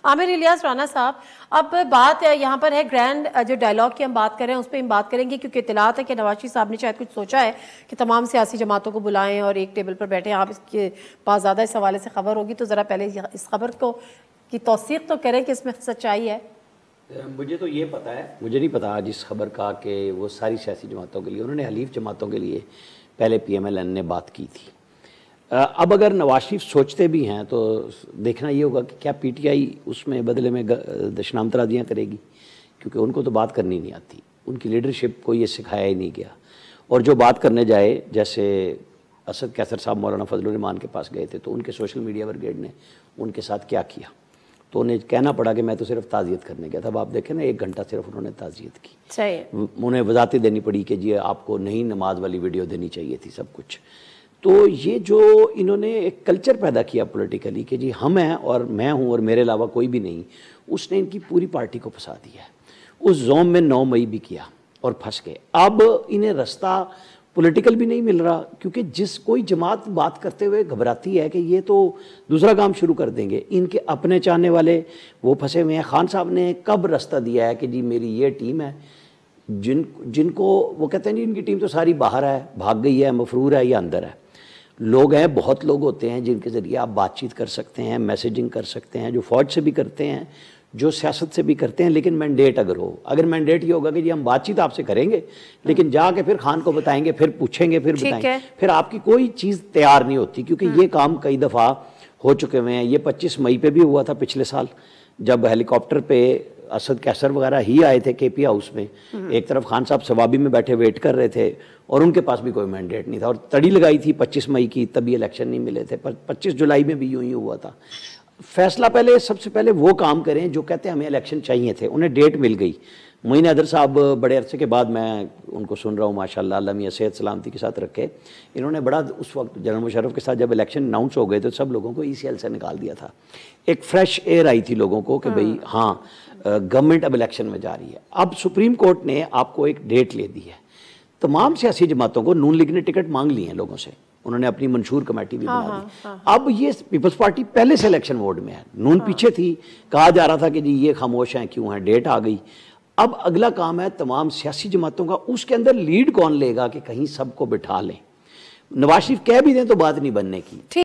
आमिर इलियास राना साहब, अब बात यहाँ पर है ग्रैंड जो डायलॉग की हम बात कर रहे हैं उस पर हम बात करेंगे, क्योंकि इत्तलात है कि नवाज शरीफ साहब ने शायद कुछ सोचा है कि तमाम सियासी जमातों को बुलाएं और एक टेबल पर बैठे। आप इसके पास ज़्यादा इस हवाले से खबर होगी, तो ज़रा पहले इस खबर को की तौसीक तो करें कि इसमें सच्चाई है। मुझे तो ये पता है, मुझे नहीं पता आज इस खबर का कि वो सारी सियासी जमातों के लिए, उन्होंने हलीफ जमातों के लिए पहले PMLN ने बात की थी। अब अगर नवाज शरीफ सोचते भी हैं तो देखना ये होगा कि क्या PTI उसमें बदले में दशनामतराजियाँ करेगी, क्योंकि उनको तो बात करनी नहीं आती, उनकी लीडरशिप को ये सिखाया ही नहीं गया। और जो बात करने जाए, जैसे असद कैसर साहब मौलाना फजलुर रहमान के पास गए थे, तो उनके सोशल मीडिया ब्रिगेड ने उनके साथ क्या किया, तो उन्हें कहना पड़ा कि मैं तो सिर्फ ताज़ियत करने गया था। अब आप देखें ना, 1 घंटा सिर्फ उन्होंने ताज़ियत की। सही, उन्हें वजाहतें देनी पड़ी कि जी आपको नहीं नमाज वाली वीडियो देनी चाहिए थी, सब कुछ। तो ये जो इन्होंने एक कल्चर पैदा किया पॉलिटिकली कि जी हम हैं और मैं हूँ और मेरे अलावा कोई भी नहीं, उसने इनकी पूरी पार्टी को फंसा दिया है। उस जोम में 9 मई भी किया और फंस गए। अब इन्हें रास्ता पॉलिटिकल भी नहीं मिल रहा, क्योंकि जिस कोई जमात बात करते हुए घबराती है कि ये तो दूसरा काम शुरू कर देंगे, इनके अपने चाहने वाले वो फंसे हुए हैं। खान साहब ने कब रास्ता दिया है कि जी मेरी ये टीम है, जिनको वो कहते हैं जी इनकी टीम तो सारी बाहर है, भाग गई है, मफरूर है या अंदर है। लोग हैं, बहुत लोग होते हैं जिनके ज़रिए आप बातचीत कर सकते हैं, मैसेजिंग कर सकते हैं, जो फ़ौज से भी करते हैं, जो सियासत से भी करते हैं। लेकिन मैंडेट अगर हो, अगर मैंडेट ये होगा कि जी हम बातचीत आपसे करेंगे, लेकिन जाके फिर खान को बताएंगे, फिर पूछेंगे, फिर बताएंगे, फिर आपकी कोई चीज़ तैयार नहीं होती। क्योंकि ये काम कई दफ़ा हो चुके हुए हैं। ये 25 मई पे भी हुआ था पिछले साल, जब हेलीकॉप्टर पे असद कैसर वगैरह ही आए थे KP हाउस में। एक तरफ खान साहब सवाबी में बैठे वेट कर रहे थे और उनके पास भी कोई मैंडेट नहीं था, और तड़ी लगाई थी 25 मई की, तभी इलेक्शन नहीं मिले थे। पर 25 जुलाई में भी यूं ही हुआ था। फैसला पहले, सबसे पहले वो काम करें जो कहते हैं हमें इलेक्शन चाहिए थे। उन्हें डेट मिल गई। मोइन हैदर साहब बड़े अरसे के बाद मैं उनको सुन रहा हूँ, माशाल्लाह, अल्लाह मियां सेहत सलामती के साथ रखे। इन्होंने बड़ा, उस वक्त जनरल मुशर्रफ के साथ जब इलेक्शन अनाउंस हो गए तो सब लोगों को ECL से निकाल दिया था। एक फ्रेश एयर आई थी लोगों को कि भाई हाँ, गवर्नमेंट अब इलेक्शन में जा रही है। अब सुप्रीम कोर्ट ने आपको एक डेट ले दी है। तमाम सियासी जमातों को, नून लीग ने टिकट मांग ली है लोगों से, उन्होंने अपनी मंशूर कमेटी भी बना दी। अब ये पीपल्स पार्टी पहले से इलेक्शन मोड में है, नून पीछे थी। कहा जा रहा था कि जी ये खामोश हैं, क्यों हैं, डेट आ गई। अब अगला काम है तमाम सियासी जमातों का, उसके अंदर लीड कौन लेगा कि कहीं सबको बिठा लें। नवाज शरीफ कह भी दें तो बात नहीं बनने की।